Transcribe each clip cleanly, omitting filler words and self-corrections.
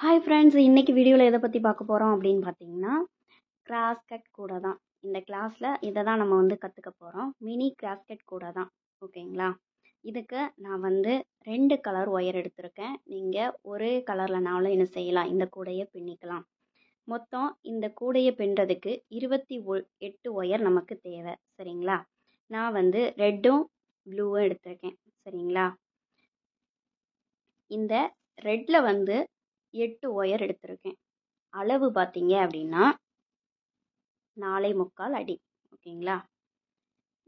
Hi friends, இன்னைக்கு வீடியோவில் எதை பற்றி பார்க்க போகிறோம் அப்படின்னு பார்த்தீங்கன்னா, கிராஸ் கட் கூட தான். இந்த கிளாஸில் இதை தான் நம்ம வந்து கற்றுக்க போகிறோம். மினி கிராஸ் கட் கூட தான். ஓகேங்களா? இதுக்கு நான் வந்து 2 கலர் ஒயர் எடுத்திருக்கேன். நீங்கள் ஒரே கலர்லனாலும் என்ன செய்யலாம், இந்த கூடையை பின்னிக்கலாம். மொத்தம் இந்த கூடையை பின்னுறதுக்கு 28 ஒயர் நமக்கு தேவை. சரிங்களா? நான் வந்து ரெட்டும் ப்ளூவும் எடுத்திருக்கேன். சரிங்களா? இந்த ரெட்டில் வந்து 8 ஒயர் எடுத்திருக்கேன். அளவு பார்த்தீங்க அப்படின்னா 4.25 அடி. ஓகேங்களா?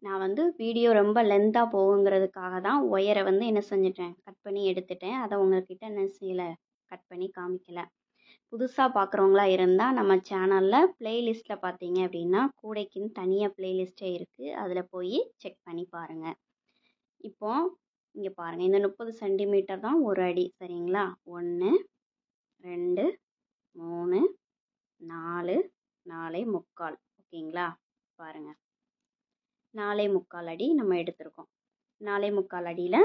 நான் வந்து வீடியோ ரொம்ப லென்த்தாக போகுங்கிறதுக்காக தான் ஒயரை வந்து என்ன செஞ்சிட்டேன், கட் பண்ணி எடுத்துட்டேன். அதை உங்கள்கிட்ட என்ன செய்யலை, கட் பண்ணி காமிக்கலை. புதுசாக பார்க்குறவங்களா இருந்தால் நம்ம சேனலில் ப்ளேலிஸ்ட்டில் பார்த்தீங்க அப்படின்னா கூடைக்குன்னு தனியாக ப்ளேலிஸ்ட்டே இருக்குது. அதில் போய் செக் பண்ணி பாருங்கள். இப்போ இங்கே பாருங்கள், இந்த 30 சென்டிமீட்டர் தான் ஒரு அடி. சரிங்களா? 1 2 3 4 4.25. ஓகேங்களா? பாருங்கள், 4.25 அடி நம்ம எடுத்திருக்கோம். 4.25 அடியில்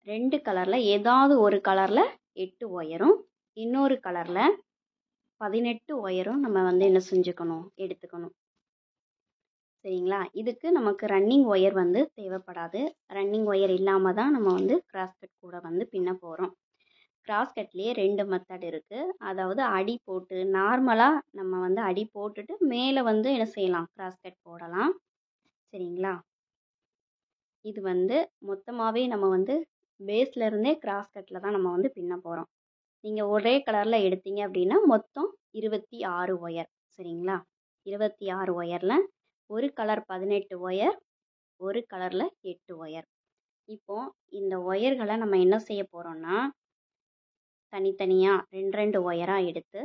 2 கலரில் ஏதாவது ஒரு கலரில் 8 ஒயரும் இன்னொரு கலரில் 18 ஒயரும் நம்ம வந்து என்ன செஞ்சுக்கணும், எடுத்துக்கணும். சரிங்களா? இதுக்கு நமக்கு ரன்னிங் ஒயர் வந்து தேவைப்படாது. ரன்னிங் ஒயர் இல்லாமல் தான் நம்ம வந்து கிராஸ் கட் கூட வந்து பின்ன போகிறோம். கிராஸ் கட்லேயே 2 மெத்தட் இருக்குது. அதாவது அடி போட்டு நார்மலாக நம்ம வந்து அடி போட்டுட்டு மேலே வந்து என்ன செய்யலாம், கிராஸ் கட் போடலாம். சரிங்களா? இது வந்து மொத்தமாகவே நம்ம வந்து பேஸ்லேருந்தே கிராஸ் கட்டில் தான் நம்ம வந்து பின்ன போகிறோம். நீங்கள் ஒரே கலரில் எடுத்தீங்க அப்படின்னா மொத்தம் 26 ஒயர். சரிங்களா? 26 ஒயரில் ஒரு கலர் 18 ஒயர், ஒரு கலரில் 8 ஒயர். இப்போது இந்த ஒயர்களை நம்ம என்ன செய்ய போகிறோம்னா, தனித்தனியாக 2 ஒயராக எடுத்து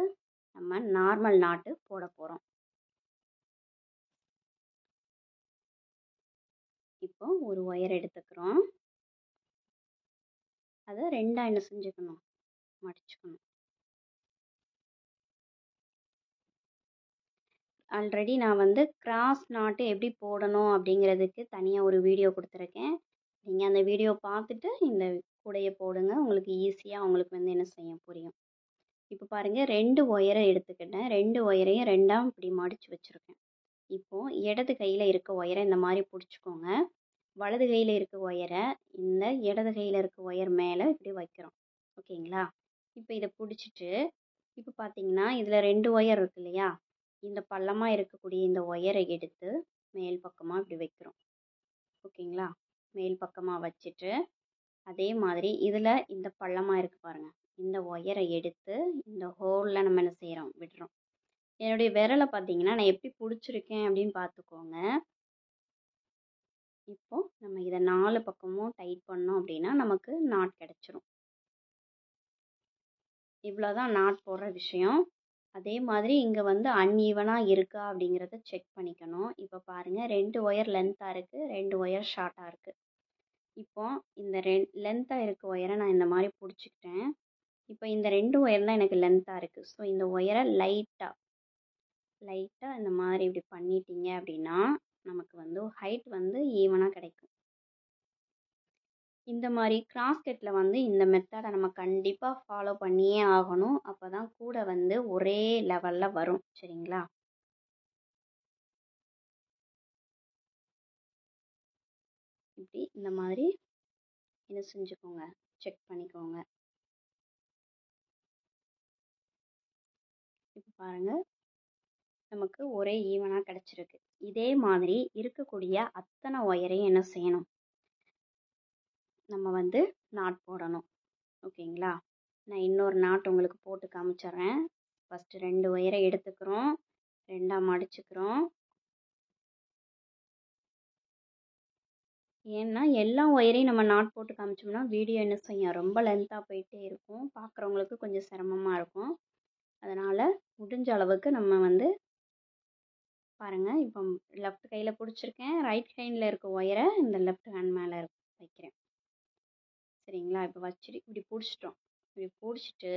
நம்ம நார்மல் நாட்டு போட போகிறோம். இப்போ ஒரு ஒயர் எடுத்துக்கிறோம். அதை 2 என்ன செஞ்சுக்கணும், மடிச்சுக்கணும். ஆல்ரெடி நான் வந்து கிராஸ் நாட்டு எப்படி போடணும் அப்படிங்கிறதுக்கு தனியாக ஒரு வீடியோ கொடுத்துருக்கேன். நீங்கள் அந்த வீடியோ பார்த்துட்டு இந்த கூடையை போடுங்க. உங்களுக்கு ஈஸியாக உங்களுக்கு வந்து என்ன செய்யும், புரியும். இப்போ பாருங்கள், 2 ஒயரை எடுத்துக்கிட்டேன். 2 ஒயரையும் 2ஆக இப்படி மடித்து வச்சுருக்கேன். இப்போது இடது கையில் இருக்க ஒயரை இந்த மாதிரி பிடிச்சிக்கோங்க. வலது கையில் இருக்க ஒயரை இந்த இடது கையில் இருக்க ஒயர் மேலே இப்படி வைக்கிறோம். ஓகேங்களா? இப்போ இதை பிடிச்சிட்டு இப்போ பார்த்தீங்கன்னா இதில் 2 ஒயர் இருக்கு இல்லையா, இந்த பள்ளமாக இருக்கக்கூடிய இந்த ஒயரை எடுத்து மேல் பக்கமாக இப்படி வைக்கிறோம். ஓகேங்களா? மேல் பக்கமாக வச்சுட்டு அதே மாதிரி இதில் இந்த பள்ளமாக இருக்குது பாருங்கள், இந்த ஒயரை எடுத்து இந்த ஹோலில் நம்ம என்ன செய்கிறோம், விடுறோம். என்னுடைய விரலை பார்த்தீங்கன்னா நான் எப்படி பிடிச்சிருக்கேன் அப்படின்னு பார்த்துக்கோங்க. இப்போ நம்ம இதை 4 பக்கமும் டைட் பண்ணோம் அப்படின்னா நமக்கு நாட் கிடச்சிரும். இவ்வளோதான் நாட் போடுற விஷயம். அதே மாதிரி இங்கே வந்து அன்ஈவனாக இருக்கா அப்படிங்கிறத செக் பண்ணிக்கணும். இப்போ பாருங்கள், 2 ஒயர் லென்த்தாக இருக்குது, 2 ஒயர் ஷார்ட்டாக இருக்குது. இப்போ இந்த லென்த்தாக இருக்க ஒயரை நான் இந்த மாதிரி பிடிச்சிக்கிட்டேன். இப்போ இந்த 2 ஒயர் தான் எனக்கு லென்த்தாக இருக்குது. ஸோ இந்த ஒயரை லைட்டாக இந்த மாதிரி இப்படி பண்ணிட்டீங்க அப்படின்னா நமக்கு வந்து ஹைட் வந்து ஈவனாக கிடைக்கும். இந்த மாதிரி கிராஸ் கட்டில் வந்து இந்த மெத்தடை நம்ம கண்டிப்பாக ஃபாலோ பண்ணியே ஆகணும். அப்போ தான் கூட வந்து ஒரே லெவலில் வரும். சரிங்களா? இப்படி இந்த மாதிரி என்ன செஞ்சுக்கோங்க, செக் பண்ணிக்கோங்க. இப்போ பாருங்கள், நமக்கு ஒரே ஈவனாக கிடச்சிருக்கு. இதே மாதிரி இருக்கக்கூடிய அத்தனை ஒயரையும் என்ன செய்யணும், நம்ம வந்து நாட் போடணும். ஓகேங்களா? நான் இன்னொரு நாட் உங்களுக்கு போட்டு காமிச்சிட்றேன். ஃபஸ்ட்டு 2 ஒயரை எடுத்துக்கிறோம், 2ஆக மடிச்சுக்கிறோம். ஏன்னா எல்லா ஒயரையும் நம்ம நாட் போட்டு காமிச்சோம்னா வீடியோ என்ன செய்யும், ரொம்ப லென்த்தாக போயிட்டே இருக்கும், பார்க்குறவங்களுக்கு கொஞ்சம் சிரமமாக இருக்கும். அதனால் முடிஞ்ச அளவுக்கு நம்ம வந்து பாருங்கள், இப்போ லெஃப்ட் கையில் பிடிச்சிருக்கேன், ரைட் ஹேண்டில் இருக்க ஒயரை இந்த லெஃப்ட் ஹேண்ட் மேலே வைக்கிறேன். சரிங்களா? இப்போ வச்சுட்டு இப்படி பிடிச்சிட்டோம். இப்படி பிடிச்சிட்டு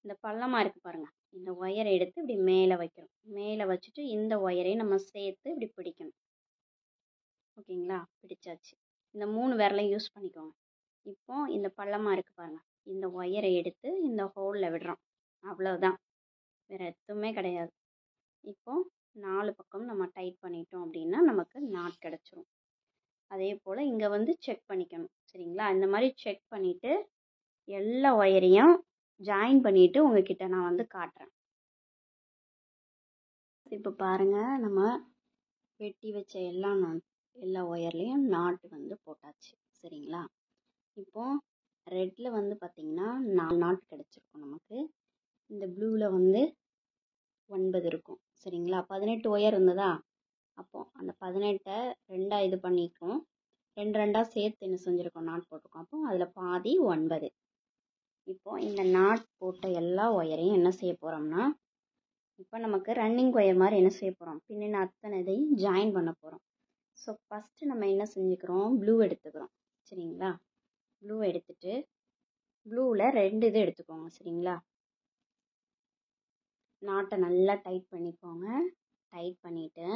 இந்த பள்ளமாக இருக்குது பாருங்கள், இந்த ஒயரை எடுத்து இப்படி மேலே வைக்கிறோம். மேலே வச்சுட்டு இந்த ஒயரையும் நம்ம சேர்த்து இப்படி பிடிக்கணும். ஓகேங்களா? பிடிச்சாச்சு. இந்த 3 விரலையும் யூஸ் பண்ணிக்கோங்க. இப்போ இந்த பள்ளமாக இருக்குது பாருங்கள், இந்த ஒயரை எடுத்து இந்த ஹோலில் விடுறோம். அவ்வளோதான், வேறு எதுவுமே கிடையாது. இப்போது 4 பக்கம் நம்ம டைட் பண்ணிட்டோம் அப்படின்னா நமக்கு நாட் கிடச்சிரும். அதே போல் இங்கே வந்து செக் பண்ணிக்கணும். சரிங்களா? இந்த மாதிரி செக் பண்ணிவிட்டு எல்லா ஒயரையும் ஜாயின் பண்ணிவிட்டு உங்ககிட்ட நான் வந்து காட்டுறேன். இப்போ பாருங்கள், நம்ம வெட்டி வச்ச எல்லா ஒயர்லேயும் நாட்டு வந்து போட்டாச்சு. சரிங்களா? இப்போது ரெட்டில் வந்து பார்த்திங்கன்னா 4 நாட் கிடச்சிருக்கும் நமக்கு. இந்த ப்ளூவில் வந்து 9 இருக்கும். சரிங்களா? 18 ஒயர் இருந்ததா? அப்போது அந்த 18ஐ 2ஆ இது பண்ணிக்கும், 2 சேர்த்து என்ன செஞ்சுருக்கோம், நாட் போட்டிருக்கோம். அப்போ அதில் பாதி 9. இப்போது இந்த நாட் போட்ட எல்லா ஒயரையும் என்ன செய்ய போகிறோம்னா, இப்போ நமக்கு ரன்னிங் ஒயர் மாதிரி என்ன செய்ய போகிறோம், பின்னாடி அத்தனை இதையும் ஜாயின் பண்ண போகிறோம். ஸோ ஃபஸ்ட்டு நம்ம என்ன செஞ்சுக்கிறோம், ப்ளூ எடுத்துக்கிறோம். சரிங்களா? ப்ளூ எடுத்துட்டு ப்ளூவில் 2 இது எடுத்துக்கோங்க. சரிங்களா? நாட்டை நல்லா டைட் பண்ணிக்கோங்க. டைட் பண்ணிவிட்டு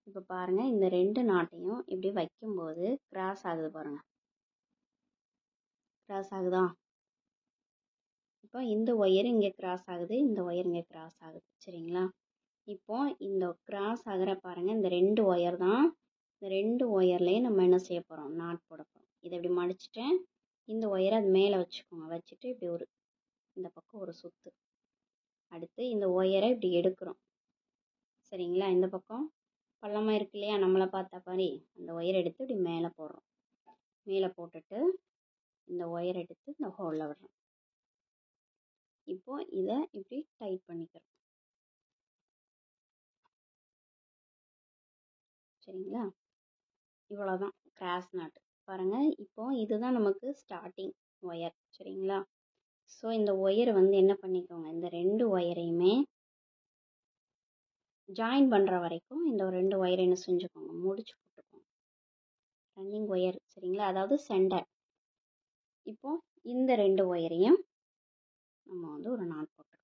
இப்போ பாருங்கள், இந்த 2 நாட்டையும் இப்படி வைக்கும்போது கிராஸ் ஆகுது பாருங்கள். கிராஸ் ஆகுதா? இப்போ இந்த ஒயர் இங்கே கிராஸ் ஆகுது, இந்த ஒயர் இங்கே கிராஸ் ஆகுது. சரிங்களா? இப்போ இந்த கிராஸ் ஆகிற பாருங்கள், இந்த 2 ஒயர் தான். இந்த 2 ஒயர்லேயும் நம்ம என்ன செய்ய போகிறோம், நாட் போட போகிறோம். இதை இப்படி மடிச்சுட்டேன். இந்த ஒயரை அது மேலே வச்சுக்கோங்க. வச்சுட்டு இப்படி இந்த பக்கம் ஒரு சுற்று. அடுத்து இந்த ஒயரை இப்படி எடுக்கிறோம். சரிங்களா? இந்த பக்கம் பள்ளமாக இருக்கு இல்லையா, நம்மளை பார்த்தா மாதிரி அந்த ஒயர் எடுத்து இப்படி மேலே போடுறோம். மேலே போட்டுட்டு இந்த ஒயர் எடுத்து இந்த ஹோலில் விடுறோம். இப்போது இதை இப்படி டைட் பண்ணிக்கிறோம். சரிங்களா? இவ்வளோதான் கிராஸ் நாட். பாருங்கள், இப்போது இதுதான் நமக்கு ஸ்டார்டிங் ஒயர். சரிங்களா? ஸோ இந்த ஒயரை வந்து என்ன பண்ணிக்கோங்க, இந்த 2 ஒயரையுமே ஜாயின் பண்ணுற வரைக்கும் இந்த 2 ஒயரை என்ன செஞ்சுக்கோங்க, முடிச்சு போட்டுக்கோங்க. Running wire. சரிங்களா? அதாவது சென்டர். இப்போது இந்த 2 ஒயரையும் நம்ம வந்து ஒரு நாட் போட்டுக்கலாம்.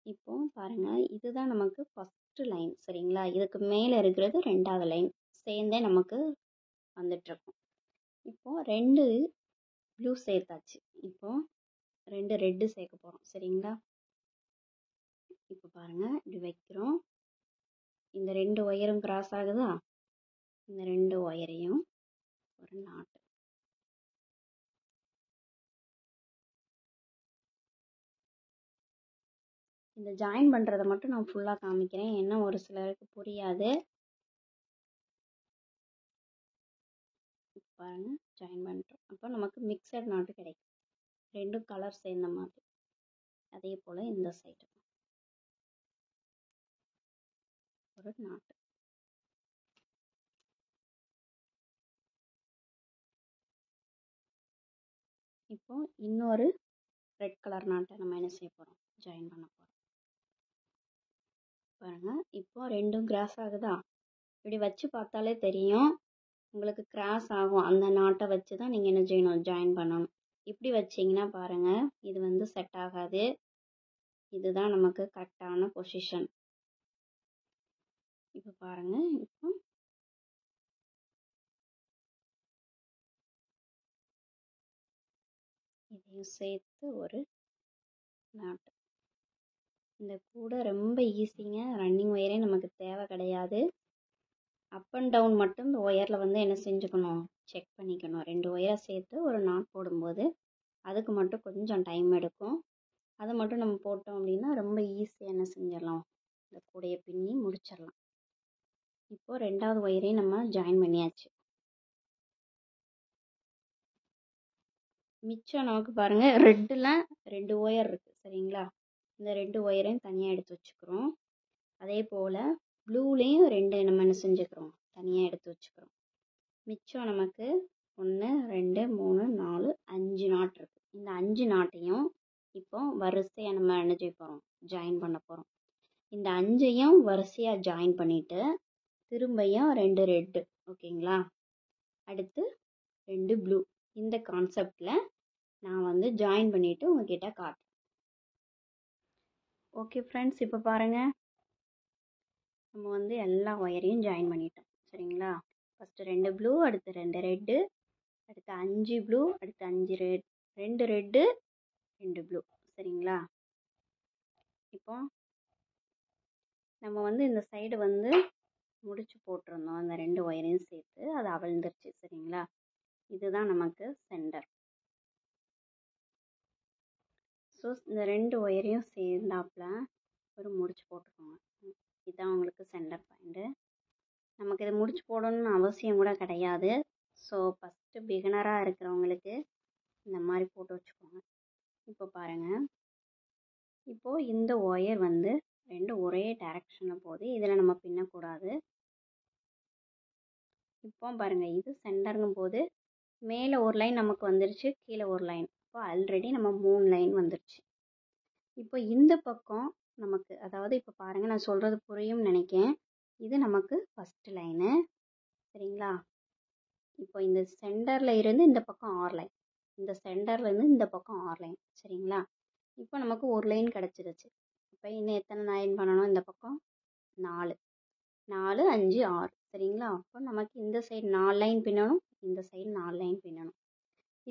இப்போ பாருங்கள், இதுதான் நமக்கு ஃபஸ்ட்டு லைன். சரிங்களா? இதுக்கு மேலே இருக்கிறது 2வது லைன் சேர்ந்தே நமக்கு வந்துட்டுருக்கும். இப்போது 2 ப்ளூ சேர்த்தாச்சு. இப்போது 2 ரெட்டு சேர்க்க போகிறோம். சரிங்களா? இப்போ பாருங்கள், இப்படி வைக்கிறோம். இந்த 2 ஒயரும் கிராஸ் ஆகுதா? இந்த 2 ஒயரையும் ஒரு நாட்டு. இந்த ஜாயின் பண்ணுறதை மட்டும் நான் ஃபுல்லாக காமிக்கிறேன், ஏன்னா ஒரு சிலருக்கு புரியாது. பாருங்கள், ஜாயின் பண்ணுறோம். அப்போ நமக்கு மிக்சட் நாட்டு கிடைக்கும், 2 கலர் சேர்ந்த மாதிரி. அதே போல் இந்த சைடு ஒரு நாட்டு. இப்போ இன்னொரு ரெட் கலர் நாட்டை நம்ம என்ன செய்ய போகிறோம், ஜாயின் பண்ண போகிறோம். பாருங்கள், இப்போ 2ம் கிராஸ் ஆகுதா? இப்படி வச்சு பார்த்தாலே தெரியும் உங்களுக்கு கிராஸ் ஆகும். அந்த நாட்டை வச்சு தான் நீங்கள் என்ன செய்யணும், ஜாயின் பண்ணணும். இப்படி வச்சிங்கன்னா பாருங்கள், இது வந்து செட் ஆகாது. இதுதான் நமக்கு கரெக்டான பொசிஷன். இப்போ பாருங்கள், இப்போ இதையும் சேர்த்து ஒரு நாட்டு. இந்த கூட ரொம்ப ஈஸிங்க. ரன்னிங் ஒயரே நமக்கு தேவை கிடையாது. அப் அண்ட் டவுன் மட்டும் இந்த ஒயரில் வந்து என்ன செஞ்சுக்கணும், செக் பண்ணிக்கணும். 2 ஒயரை சேர்த்து ஒரு நாட் போடும்போது அதுக்கு மட்டும் கொஞ்சம் டைம் எடுக்கும். அதை மட்டும் நம்ம போட்டோம் அப்படின்னா ரொம்ப ஈஸியாக என்ன செஞ்சிடலாம், இந்த கூடையை பின்னி முடிச்சிடலாம். இப்போது 2வது ஒயரையும் நம்ம ஜாயின் பண்ணியாச்சு. மிச்சம் நமக்கு பாருங்கள், ரெட்டில் 2 ஒயர் இருக்குது. சரிங்களா? இந்த 2 ஒயரையும் தனியாக எடுத்து வச்சுக்கிறோம். அதே போல் ப்ளூலேயும் 2 நம்ம என்ன செஞ்சுக்கிறோம், தனியாக எடுத்து வச்சுக்கிறோம். மிச்சம் நமக்கு 1 2 3 4 5 நாட் இருக்குது. இந்த 5 நாட்டையும் இப்போ வரிசையாக நம்ம என்ன செய்ய போகிறோம், ஜாயின் பண்ண போகிறோம். இந்த 5ஐயும் வரிசையாக ஜாயின் பண்ணிவிட்டு திரும்பியும் 2 ரெட்டு. ஓகேங்களா? அடுத்து 2 ப்ளூ. இந்த கான்செப்டில் நான் வந்து ஜாயின் பண்ணிவிட்டு உங்ககிட்ட காட்டுறேன். ஓகே ஃப்ரெண்ட்ஸ், இப்போ பாருங்கள், நம்ம வந்து எல்லா ஒயரையும் ஜாயின் பண்ணிட்டோம். சரிங்களா? ஃபஸ்ட்டு 2 ப்ளூ, அடுத்து 2 ரெட்டு, அடுத்து 5 ப்ளூ, அடுத்து 5 ரெட், 2 ரெட்டு, 2 ப்ளூ. சரிங்களா? இப்போ நம்ம வந்து இந்த சைடு வந்து முடிச்சு போட்டிருந்தோம், அந்த 2 ஒயரையும் சேர்த்து. அது அவிழ்ந்துருச்சு. சரிங்களா? இதுதான் நமக்கு சென்டர். ஸோ இந்த 2 ஒயரையும் சேர்ந்தாப்புல ஒரு முடிச்சு போட்டுக்கோங்க. இதுதான் உங்களுக்கு சென்டர் பாயிண்ட்டு. நமக்கு இது முடிச்சு போடணும்னு அவசியம் கூட கிடையாது. ஸோ ஃபஸ்ட்டு பிகினராக இருக்கிறவங்களுக்கு இந்த மாதிரி போட்டு வச்சுக்கோங்க. இப்போ பாருங்கள், இப்போது இந்த ஒயர் வந்து 2 ஒரே டைரக்ஷனில் போகுது. இதில் நம்ம பின்னக்கூடாது. இப்போ பாருங்கள், இது சென்டருங்கும் போது மேலே ஒரு லைன் நமக்கு வந்துருச்சு, கீழே ஒரு லைன். இப்போ ஆல்ரெடி நம்ம 3 லைன் வந்துருச்சு. இப்போ இந்த பக்கம் நமக்கு, அதாவது இப்போ பாருங்கள், நான் சொல்கிறது புரியும்னு நினைக்கிறேன். இது நமக்கு ஃபஸ்ட்டு லைனு. சரிங்களா? இப்போ இந்த சென்டரில் இருந்து இந்த பக்கம் 6 லைன், இந்த சென்டர்லேருந்து இந்த பக்கம் 6 லைன். சரிங்களா? இப்போ நமக்கு ஒரு லைன் கிடச்சிருச்சு. இப்போ இன்னும் எத்தனை லைன் பண்ணணும்? இந்த பக்கம் 4, 4, 5, 6. சரிங்களா? அப்போ நமக்கு இந்த சைடு 4 லைன் பின்னணும், இந்த சைடு 4 லைன் பின்னணும்.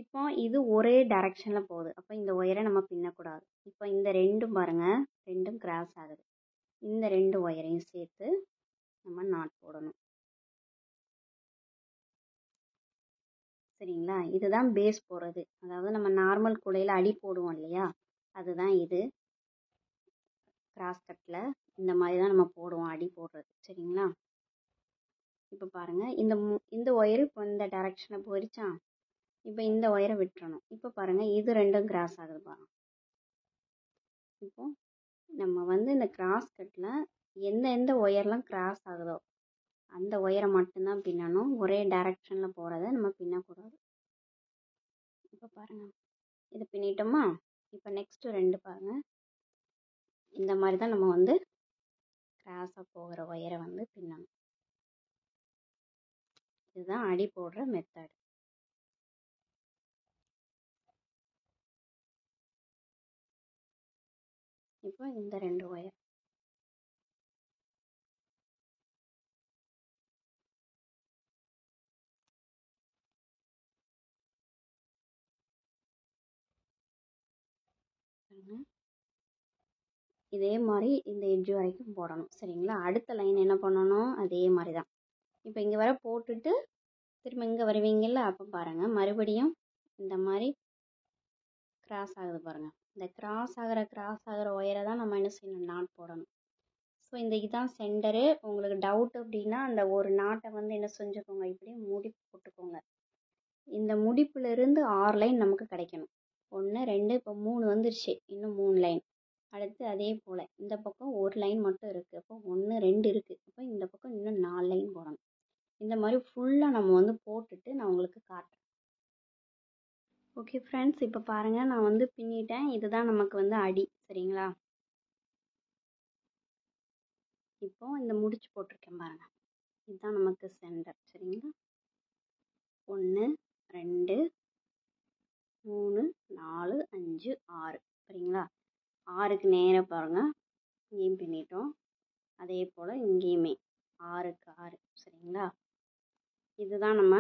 இப்போ இது ஒரே டைரக்ஷனில் போகுது. அப்போ இந்த ஒயரை நம்ம பின்னக்கூடாது. இப்போ இந்த ரெண்டும் பாருங்கள், ரெண்டும் கிராஸ் ஆகுது. இந்த 2 ஒயரையும் சேர்த்து நம்ம நாட் போடணும். சரிங்களா? இதுதான் பேஸ் போடுறது. அதாவது நம்ம நார்மல் கூடையில் அடி போடுவோம் இல்லையா, அதுதான் இது. கிராஸ் கட்டில் இந்த மாதிரி தான் நம்ம போடுவோம், அடி போடுறது. சரிங்களா? இப்போ பாருங்கள், இந்த ஒயரு இப்போ இந்த டைரக்ஷனில் போயிடுச்சா? இப்போ இந்த ஒயரை விட்டுறணும். இப்போ பாருங்கள், இது ரெண்டும் கிராஸ் ஆகுது பாருங்கள். இப்போ நம்ம வந்து இந்த கிராஸ் கட்டில் எந்த ஒயர்லாம் கிராஸ் ஆகுதோ அந்த ஒயரை மட்டும்தான் பின்னணும். ஒரே டைரக்ஷனில் போகிறத நம்ம பின்னக்கூடாது. இப்போ பாருங்கள், இதை பின்னிட்டோமா? இப்போ நெக்ஸ்ட்டு 2 பாருங்கள், இந்த மாதிரி தான் நம்ம வந்து கிராஸாக போகிற ஒயரை வந்து பின்னணும். இதுதான் அடி போடுற மெத்தட். இப்போ இந்த 2 ஒயர் இதே மாதிரி இந்த எட்ஜ் வரைக்கும் போடணும். சரிங்களா? அடுத்த லைன் என்ன பண்ணணும்? அதே மாதிரி தான். இப்போ இங்கே வர போட்டுட்டு திரும்ப இங்கே வருவீங்கள்ல, அப்போ பாருங்கள், மறுபடியும் இந்த மாதிரி கிராஸ் ஆகுது பாருங்கள். இந்த கிராஸ் ஆகிற ஒயரை தான் நம்ம என்ன செய்யணும்? நாட் போடணும். ஸோ இதான் சென்டரு. உங்களுக்கு டவுட் அப்படின்னா அந்த ஒரு நாட்டை வந்து என்ன செஞ்சுக்கோங்க, இப்படி முடிப்பு போட்டுக்கோங்க. இந்த முடிப்புலேருந்து 6 லைன் நமக்கு கிடைக்கணும். 1, 2, இப்போ 3 வந்துருச்சு, இன்னும் 3 லைன். அடுத்து அதே போல் இந்த பக்கம் ஒரு லைன் மட்டும் இருக்குது. அப்போ 1, 2 இருக்குது. அப்போ இந்த பக்கம் இன்னும் 4 லைன் போடணும். இந்த மாதிரி ஃபுல்லாக நம்ம வந்து போட்டுட்டு நான் உங்களுக்கு காட்டுறேன். ஓகே ஃப்ரெண்ட்ஸ், இப்போ பாருங்கள், நான் வந்து பின்னிட்டேன். இதுதான் நமக்கு வந்து அடி. சரிங்களா? இப்போ இந்த முடிச்சு போட்டிருக்கேன் பாருங்கள், இதுதான் நமக்கு சென்டர். சரிங்களா? 1, 2, 3, 4, 5, 6. சரிங்களா? 6க்கு நேராக பாருங்கள், இங்கேயும் பின்னிட்டோம். அதே போல் இங்கேயுமே 6க்கு 6. சரிங்களா? இதுதான் நம்ம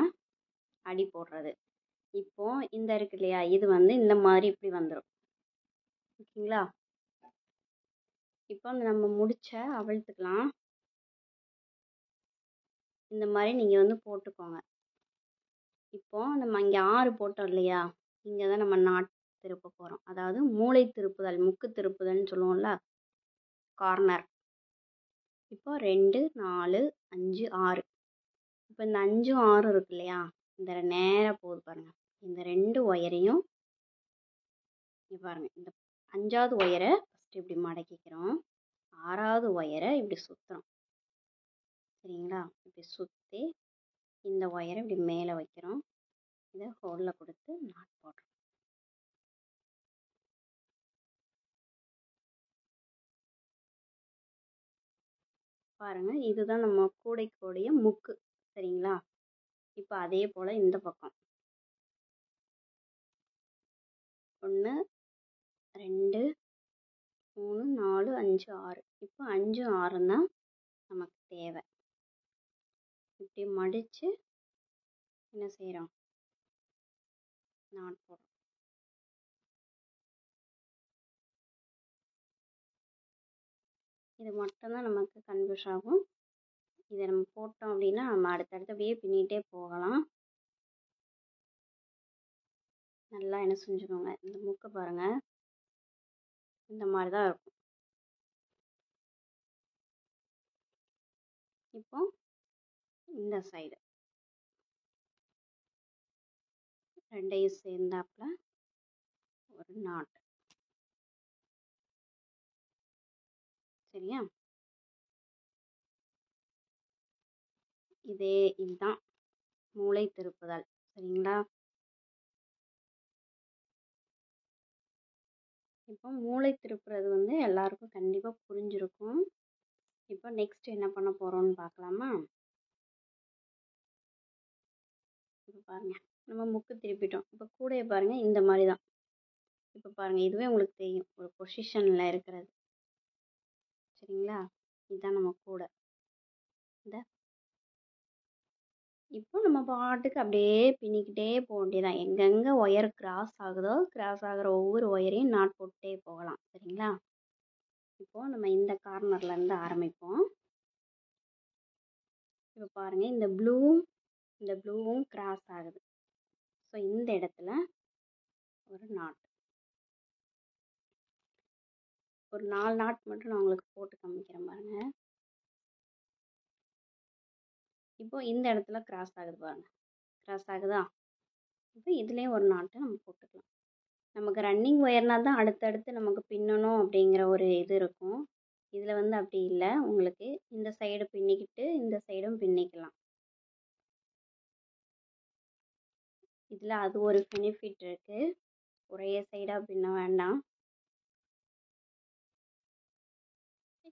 அடி போடுறது. இப்போ இந்த இருக்கு இல்லையா, இது வந்து இந்த மாதிரி இப்படி வந்துடும். ஓகேங்களா? இப்போ நம்ம முடிச்ச அவிழ்த்துக்கலாம். இந்த மாதிரி நீங்கள் வந்து போட்டுக்கோங்க. இப்போ நம்ம இங்கே 6 போட்டோம் இல்லையா, இங்கே தான் நம்ம நாட் திருப்ப போகிறோம். அதாவது மூளை திருப்புதல், முக்கு திருப்புதல்னு சொல்லுவோம்ல, கார்னர். இப்போ 2, 4, 5, 6. இப்போ இந்த 5ம் 6 இருக்கு இல்லையா, இந்த நேராக போகுது பாருங்கள். இந்த 2 ஒயரையும் இங்கே பாருங்கள், இந்த 5வது ஒயரை ஃபஸ்ட்டு இப்படி மடக்கிக்கிறோம், 6வது ஒயரை இப்படி சுற்றுறோம். சரிங்களா? இப்படி சுற்றி இந்த ஒயரை இப்படி மேலே வைக்கிறோம். இதை ஹோலில் கொடுத்து நாட் போடுறோம். பாருங்கள், இதுதான் நம்ம கூடைக்கோடைய முக்கு. சரிங்களா? இப்போ அதே போல் இந்த பக்கம் 1 2 3 4 5 6. இப்போ 5 6 தான் நமக்கு தேவை. இப்படி மடித்து என்ன செய்கிறோம், நாட் போடுறோம். இது மட்டும்தான் நமக்கு கன்ஃபியூஸ் ஆகும். இதை நம்ம போட்டோம் அப்படின்னா நம்ம அடுத்தடுத்து அப்படியே பின்னிகிட்டே போகலாம். நல்லா என்ன செஞ்சுக்கோங்க, இந்த முக்கை பாருங்கள், இந்த மாதிரி தான் இருக்கும். இப்போ இந்த சைடு ரெண்டையும் சேர்ந்தாப்புல ஒரு நாட். சரியா? இதுதான் மூளை திருப்புதல். சரிங்களா? இப்போ மூளை திருப்புறது வந்து எல்லாருக்கும் கண்டிப்பாக புரிஞ்சிருக்கும். இப்போ நெக்ஸ்ட் என்ன பண்ண போகிறோம்னு பார்க்கலாமா? இப்போ பாருங்கள், நம்ம முக்கு திருப்பிட்டோம். இப்போ கூடையை பாருங்கள், இந்த மாதிரி தான். இப்போ பாருங்கள், இதுவே உங்களுக்கு தெரியும் ஒரு பொசிஷனில் இருக்கிறது. சரிங்களா? இதுதான் நம்ம கூடை. இந்த இப்போ நம்ம பாட்டுக்கு அப்படியே பின்னிக்கிட்டே போக வேண்டியதான். எங்கெங்கே ஒயர் கிராஸ் ஆகுதோ கிராஸ் ஆகிற ஒவ்வொரு ஒயரையும் நாட் போட்டுட்டே போகலாம். சரிங்களா? இப்போது நம்ம இந்த கார்னர்லேருந்து ஆரம்பிப்போம். இப்போ பாருங்கள், இந்த ப்ளூவும் கிராஸ் ஆகுது. ஸோ இந்த இடத்துல ஒரு நாட், ஒரு 4 நாட் மட்டும் நான் உங்களுக்கு போட்டு காமிக்கிறேன் பாருங்கள். இப்போ இந்த இடத்துல கிராஸ் ஆகுது பாருங்கள், கிராஸ் ஆகுதா? இப்போ இதுலேயும் ஒரு நாட்டை நம்ம போட்டுக்கலாம். நமக்கு ரன்னிங் ஒயர்னால் தான் அடுத்தடுத்து நமக்கு பின்னணும் அப்படிங்கிற ஒரு இது இருக்கும். இதில் வந்து அப்படி இல்லை. உங்களுக்கு இந்த சைடு பின்னிக்கிட்டு இந்த சைடும் பின்னிக்கலாம். இதில் அது ஒரு பெனிஃபிட் இருக்குது, ஒரே சைடாக பின்ன வேண்டாம்.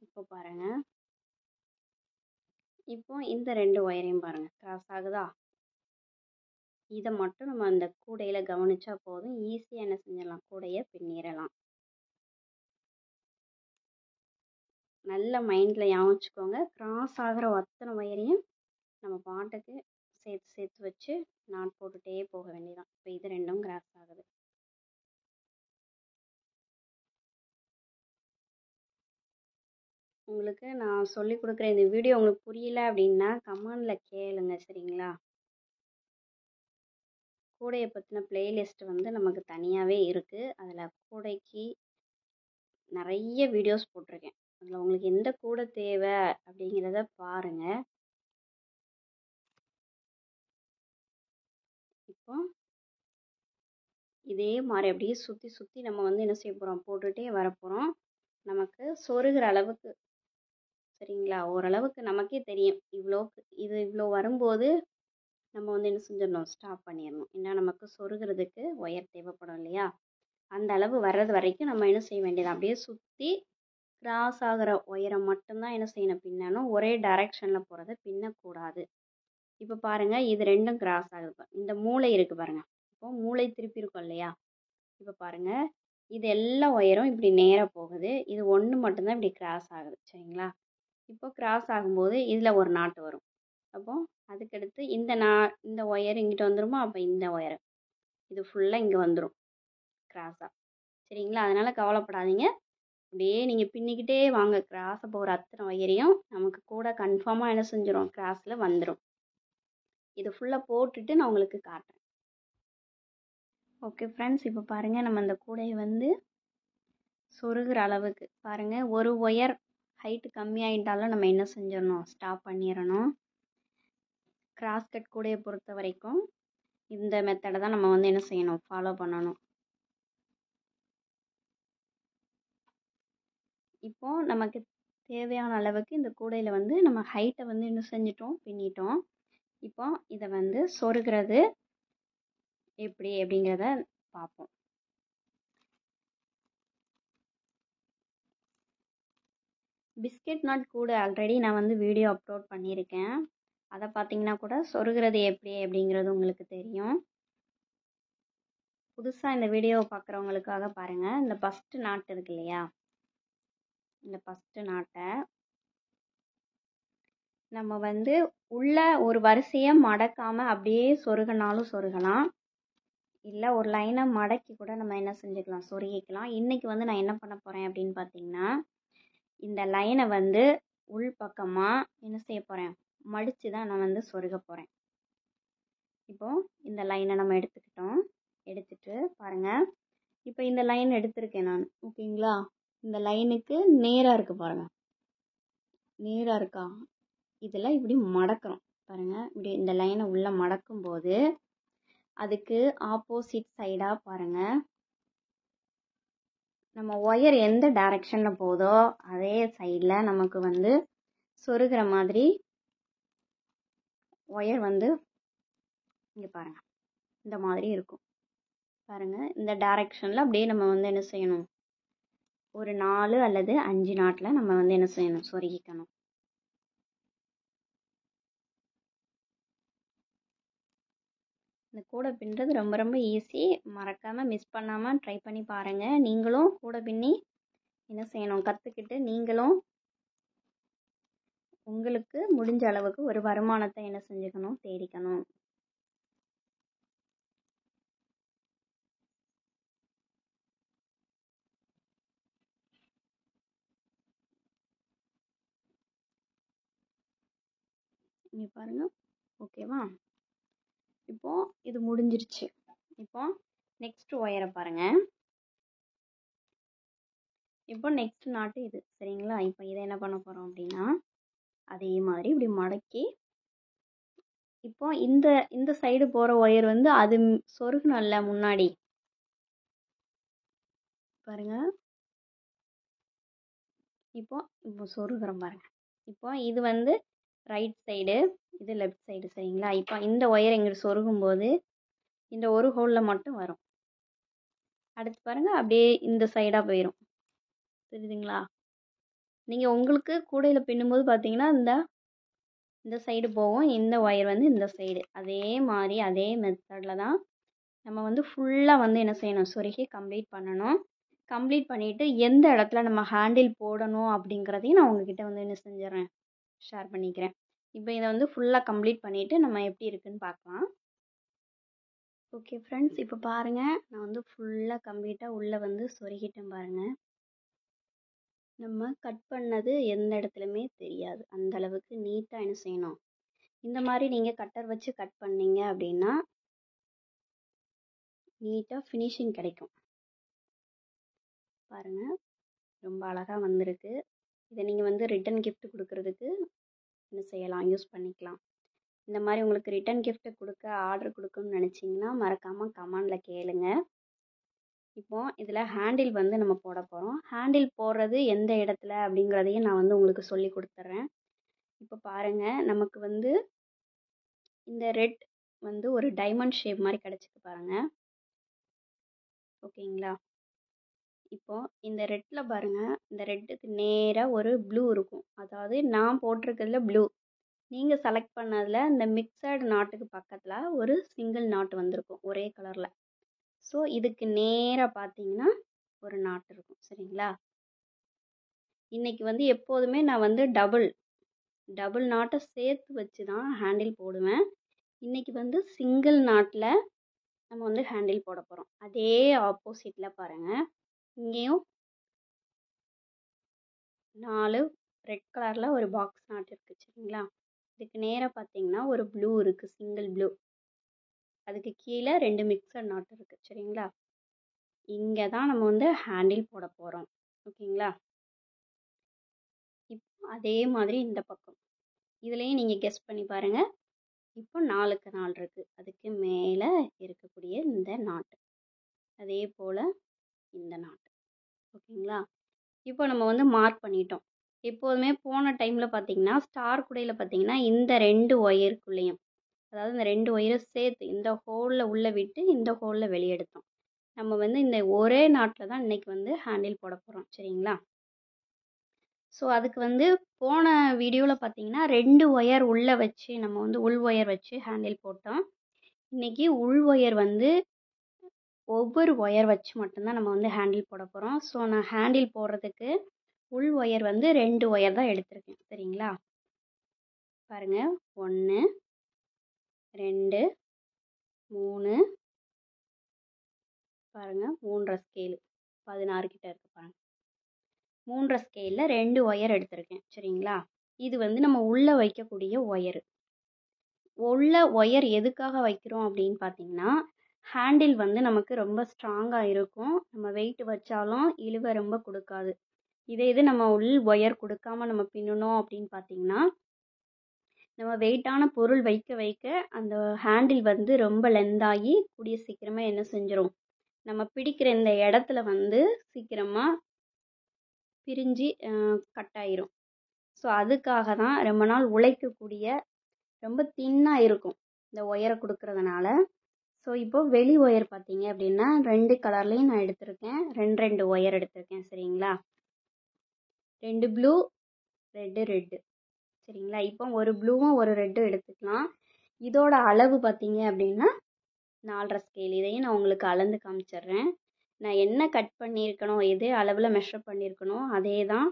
இப்போ பாருங்கள், இப்போ இந்த 2 ஒயரையும் பாருங்கள் கிராஸ் ஆகுதா? இதை மட்டும் நம்ம அந்த கூடையில் கவனிச்சா போதும், ஈஸியாக என்ன செஞ்சிடலாம், கூடையை பின்னிடலாம். நல்ல மைண்டில் ஞாபகம் வச்சுக்கோங்க. கிராஸ் ஆகிற அத்தனை ஒயரையும் நம்ம பாட்டுக்கு சேர்த்து சேர்த்து வச்சு நாட் போட்டுகிட்டே போக வேண்டியதான். இப்போ இது ரெண்டும் கிராஸ் ஆகுது. உங்களுக்கு நான் சொல்லி கொடுக்குற இந்த வீடியோ உங்களுக்கு புரியல அப்படின்னா கமெண்டில் கேளுங்க. சரிங்களா? கூடையை பற்றின பிளேலிஸ்ட் வந்து நமக்கு தனியாகவே இருக்குது. அதில் கூடைக்கு நிறைய வீடியோஸ் போட்டிருக்கேன். அதில் உங்களுக்கு எந்த கூடை தேவை அப்படிங்கிறத பாருங்கள். இப்போ இதே மாதிரி அப்படியே சுற்றி சுற்றி நம்ம வந்து என்ன செய்ய போகிறோம், போட்டுகிட்டே வரப்போகிறோம். நமக்கு சொருகிற அளவுக்கு. சரிங்களா? ஓரளவுக்கு நமக்கே தெரியும் இவ்வளோ வரும்போது நம்ம வந்து என்ன செஞ்சிடணும், ஸ்டாப் பண்ணிடணும். ஏன்னா நமக்கு சொருகிறதுக்கு ஒயர் தேவைப்படும் இல்லையா? அந்த அளவு வர்றது வரைக்கும் நம்ம என்ன செய்ய வேண்டியது, அப்படியே சுற்றி கிராஸ் ஆகிற ஒயரை மட்டும்தான் என்ன செய்யணும், பின்னணும். ஒரே டைரக்ஷனில் போகிறத பின்னக்கூடாது. இப்போ பாருங்கள், இது ரெண்டும் கிராஸ் ஆகுது. இந்த மூளை இருக்குது பாருங்கள். இப்போ மூளை திருப்பி இருக்கும் இல்லையா? இப்போ பாருங்கள், இது எல்லா ஒயரும் இப்படி நேராக போகுது. இது ஒன்று மட்டும்தான் இப்படி கிராஸ் ஆகுது. சரிங்களா? இப்போ கிராஸ் ஆகும்போது இதில் ஒரு நாட்டு வரும். அப்போது அதுக்கடுத்து இந்த ஒயர் இங்கிட்ட வந்துடுமா? அப்போ இந்த ஒயர் இது ஃபுல்லாக இங்கே வந்துடும் கிராஸாக. சரிங்களா? அதனால் கவலைப்படாதீங்க. அப்படியே நீங்கள் பின்னிக்கிட்டே வாங்க. கிராஸை போகிற அத்தனை ஒயரையும் நமக்கு கூட கன்ஃபார்மாக என்ன செஞ்சிடும், கிராஸில் வந்துடும். இது ஃபுல்லாக போட்டுட்டு நான் உங்களுக்கு காட்டுறேன். ஓகே ஃப்ரெண்ட்ஸ், இப்போ பாருங்கள், நம்ம அந்த கூடையை வந்து சொருகிற அளவுக்கு பாருங்கள். ஒரு ஒயர் ஹைட்டு கம்மியாகிட்டாலும் நம்ம என்ன செஞ்சிடணும், ஸ்டாப் பண்ணிடணும். கிராஸ் கட் கூடையை பொறுத்த வரைக்கும் இந்த மெத்தடை தான் நம்ம வந்து என்ன செய்யணும், ஃபாலோ பண்ணணும். இப்போது நமக்கு தேவையான அளவுக்கு இந்த கூடையில் வந்து நம்ம ஹைட்டை வந்து என்ன செஞ்சிட்டோம், பின்னிட்டோம். இப்போ இதை வந்து சொருகிறது எப்படி அப்படிங்கிறத பார்ப்போம். பிஸ்கெட் நாட் கூட ஆல்ரெடி நான் வந்து வீடியோ அப்லோட் பண்ணியிருக்கேன். அதை பார்த்தீங்கன்னா கூட சொருகிறது எப்படி அப்படிங்கிறது உங்களுக்கு தெரியும். புதுசாக இந்த வீடியோவை பார்க்குறவங்களுக்காக பாருங்கள். இந்த ஃபஸ்ட்டு நாட்டு இருக்கு இல்லையா, இந்த ஃபஸ்ட்டு நாட்டை நம்ம வந்து உள்ள ஒரு வரிசையை மடக்காமல் அப்படியே சொருகினாலும் சொருகலாம், இல்லை ஒரு லைனை மடக்கி கூட நம்ம என்ன செஞ்சுக்கலாம், சொருகிக்கலாம். இன்றைக்கி வந்து நான் என்ன பண்ண போகிறேன் அப்படின்னு பார்த்தீங்கன்னா, இந்த லைனை வந்து உள் பக்கமாக என்ன செய்ய போகிறேன், மடித்து தான் நான் வந்து சொருக போகிறேன். இப்போது இந்த லைனை நம்ம எடுத்துக்கிட்டோம். எடுத்துட்டு பாருங்கள், இப்போ இந்த லைன் எடுத்திருக்கேன் நான். ஓகேங்களா, இந்த லைனுக்கு நேராக இருக்குது பாருங்கள், நேராக இருக்கா, இதில் இப்படி மடக்கிறோம் பாருங்கள். இப்படி இந்த லைனை உள்ளே மடக்கும் போது அதுக்கு ஆப்போசிட் சைடாக பாருங்கள், நம்ம ஒயர் எந்த டைரக்ஷனில் போதோ அதே சைடில் நமக்கு வந்து சொருகிற மாதிரி ஒயர் வந்து இங்கே பாருங்கள் இந்த மாதிரி இருக்கும் பாருங்கள். இந்த டைரக்ஷனில் அப்படியே நம்ம வந்து என்ன செய்யணும், ஒரு 4 அல்லது 5 நாட்டில் நம்ம வந்து என்ன செய்யணும், சொருகிக்கணும். இந்த கூடை பின்னுறது ரொம்ப ரொம்ப ஈஸி. மறக்காமல் மிஸ் பண்ணாமல் ட்ரை பண்ணி பாருங்கள். நீங்களும் கூடை பின்னி என்ன செய்யணும், கற்றுக்கிட்டு நீங்களும் உங்களுக்கு முடிஞ்ச அளவுக்கு ஒரு வருமானத்தை என்ன செஞ்சுக்கணும், தேடிக்கணும். இங்கே பாருங்கள். ஓகேவா, இப்போது இது முடிஞ்சிருச்சு. இப்போ நெக்ஸ்ட் ஒயரை பாருங்கள். இப்போ நெக்ஸ்ட் நாட்டு இது சரிங்களா. இப்போ இதை என்ன பண்ண போகிறோம் அப்படின்னா, அதே மாதிரி இப்படி மடக்கி இப்போ இந்த சைடு போகிற ஒயர் வந்து அது சொருகணும்ல முன்னாடி பாருங்க. இப்போ சொருகிறோம் பாருங்க. இப்போ இது வந்து ரைட் சைடு, இது லெஃப்ட் சைடு சரிங்களா. இப்போ இந்த ஒயர் எங்கிட்ட சொருகும் போது இந்த ஒரு ஹோலில் மட்டும் வரும். அடுத்து பாருங்க, அப்படியே இந்த சைடாக போயிடும். தெரியுதுங்களா. நீங்கள் உங்களுக்கு கூடையில் பின்னும்போது பார்த்தீங்கன்னா இந்த சைடு போகும், இந்த ஒயர் வந்து இந்த சைடு. அதே மாதிரி அதே மெத்தடில் தான் நம்ம வந்து ஃபுல்லாக வந்து என்ன செய்யணும், சொருகி கம்ப்ளீட் பண்ணணும். கம்ப்ளீட் பண்ணிவிட்டு எந்த இடத்துல நம்ம ஹேண்டில் போடணும் அப்படிங்கிறதையும் நான் உங்ககிட்ட வந்து என்ன செஞ்சிடறேன், ஷேர் பண்ணிக்கிறேன். இப்போ இதை வந்து ஃபுல்லாக கம்ப்ளீட் பண்ணிவிட்டு நம்ம எப்படி இருக்குன்னு பார்க்கலாம். ஓகே ஃப்ரெண்ட்ஸ், இப்போ பாருங்கள், நான் வந்து ஃபுல்லாக கம்ப்ளீட்டாக உள்ளே வந்து சொருகிட்டேன் பாருங்கள். நம்ம கட் பண்ணது எந்த இடத்துலையுமே தெரியாது, அந்த அளவுக்கு நீட்டாக என்ன செய்யணும். இந்த மாதிரி நீங்கள் கட்டர் வச்சு கட் பண்ணீங்க அப்படின்னா நீட்டாக ஃபினிஷிங் கிடைக்கும். பாருங்கள், ரொம்ப அழகாக வந்திருக்கு. இதை நீங்கள் வந்து ரிட்டன் கிஃப்ட் கொடுக்கறதுக்கு என்ன செய்யலாம், யூஸ் பண்ணிக்கலாம். இந்த மாதிரி உங்களுக்கு ரிட்டன் கிஃப்ட் கொடுக்க ஆர்டர் கொடுக்கணும்னு நினச்சிங்கன்னா மறக்காமல் கமெண்டில் கேளுங்க. இப்போது இதில் ஹேண்டில் வந்து நம்ம போட போகிறோம். ஹேண்டில் போடுறது எந்த இடத்துல அப்படிங்கிறதையும் நான் வந்து உங்களுக்கு சொல்லி கொடுத்துட்றேன். இப்போ பாருங்கள், நமக்கு வந்து இந்த ரெட் வந்து ஒரு டைமண்ட் ஷேப் மாதிரி கிடச்சிக்கு பாருங்கள். ஓகேங்களா. இப்போது இந்த ரெட்டில் பாருங்கள், இந்த ரெட்டுக்கு நேராக ஒரு ப்ளூ இருக்கும். அதாவது நான் போட்டிருக்கிறதுல ப்ளூ, நீங்கள் செலக்ட் பண்ணதில் இந்த மிக்சடு நாட்டுக்கு பக்கத்தில் ஒரு சிங்கிள் நாட்டு வந்திருக்கும் ஒரே கலரில். ஸோ இதுக்கு நேராக பார்த்தீங்கன்னா ஒரு நாட்டு இருக்கும் சரிங்களா. இன்றைக்கி வந்து எப்போதுமே நான் வந்து டபுள் நாட்டை சேர்த்து வச்சு தான் ஹேண்டில் போடுவேன். இன்றைக்கி வந்து சிங்கிள் நாட்டில் நம்ம வந்து ஹேண்டில் போட போகிறோம். அதே ஆப்போசிட்டில் பாருங்கள், இங்கேயும் 4 ரெட் கலரில் ஒரு பாக்ஸ் நாட் இருக்குது சரிங்களா. இதுக்கு நேராக பார்த்தீங்கன்னா ஒரு ப்ளூ இருக்குது, சிங்கிள் ப்ளூ. அதுக்கு கீழே 2 மிக்சட் நாட் இருக்குது சரிங்களா. இங்கே தான் நம்ம வந்து ஹேண்டில் போட போகிறோம். ஓகேங்களா. இப்போ அதே மாதிரி இந்த பக்கம் இதுலேயும் நீங்கள் கெஸ் பண்ணி பாருங்கள். இப்போ 4க்கு 4 இருக்குது, அதுக்கு மேலே இருக்கக்கூடிய இந்த நாட்டு, அதே போல் இந்த நாட்டு. ஓகேங்களா. இப்போ நம்ம வந்து மார்க் பண்ணிட்டோம். எப்போதுமே போன டைமில் பார்த்தீங்கன்னா ஸ்டார் கூடையில் பார்த்தீங்கன்னா இந்த 2 ஒயருக்குள்ளேயும், அதாவது இந்த 2 ஒயரை சேர்த்து இந்த ஹோலில் உள்ளே விட்டு இந்த ஹோலில் வெளியே எடுத்தோம். நம்ம வந்து இந்த ஒரே நாட்டில் தான் இன்றைக்கி வந்து ஹேண்டில் போட போகிறோம் சரிங்களா. ஸோ அதுக்கு வந்து போன வீடியோவில் பார்த்தீங்கன்னா 2 ஒயர் உள்ளே வச்சு நம்ம வந்து உள் ஒயர் வச்சு ஹேண்டில் போட்டோம். இன்றைக்கி உள் ஒயர் வந்து ஒவ்வொரு ஒயர் வச்சு மட்டும்தான் நம்ம வந்து ஹேண்டில் போட போகிறோம். ஸோ நான் ஹேண்டில் போடுறதுக்கு உள் ஒயர் வந்து 2 ஒயர் தான் எடுத்திருக்கேன். சரிங்களா? பாருங்கள், 1 2 3 பாருங்கள், 3.5 ஸ்கேலு 16 கிட்ட இருக்கு பாருங்கள். 3.5 ஸ்கேலில் 2 ஒயர் எடுத்திருக்கேன். சரிங்களா? இது வந்து நம்ம உள்ளே வைக்கக்கூடிய ஒயரு. உள்ள ஒயர் எதுக்காக வைக்கிறோம் அப்படின்னு பார்த்தீங்கன்னா, ஹேண்டில் வந்து நமக்கு ரொம்ப ஸ்ட்ராங்காக இருக்கும். நம்ம வெயிட் வச்சாலும் இழுவை ரொம்ப கொடுக்காது. இது நம்ம உள் ஒயர் கொடுக்காம நம்ம பின்னணும் அப்படின்னு பார்த்தீங்கன்னா, நம்ம வெயிட்டான பொருள் வைக்க வைக்க அந்த ஹேண்டில் வந்து ரொம்ப லென்த்தாகி கூடிய சீக்கிரமே என்ன செஞ்சிடும், நம்ம பிடிக்கிற இந்த இடத்துல வந்து சீக்கிரமாக பிரிஞ்சு கட் ஆயிரும். ஸோ அதுக்காக தான் ரொம்ப நாள் உழைக்கக்கூடிய ரொம்ப தின்னாக இருக்கும் இந்த ஒயரை கொடுக்கறதுனால. ஸோ இப்போ வெளி ஒயர் பார்த்தீங்க அப்படின்னா 2 கலர்லேயும் நான் எடுத்திருக்கேன். 2 ஒயர் எடுத்திருக்கேன். சரிங்களா? 2 ப்ளூ, ரெட்டு. சரிங்களா? இப்போ ஒரு ப்ளூவும் ஒரு ரெட்டும் எடுத்துக்கலாம். இதோட அளவு பார்த்தீங்க அப்படின்னா 4.5 ஸ்கேல். இதையும் நான் உங்களுக்கு அளந்து காமிச்சிடுறேன். நான் என்ன கட் பண்ணியிருக்கணும், எதே அளவில் மெஷர் பண்ணியிருக்கணும் அதே தான்.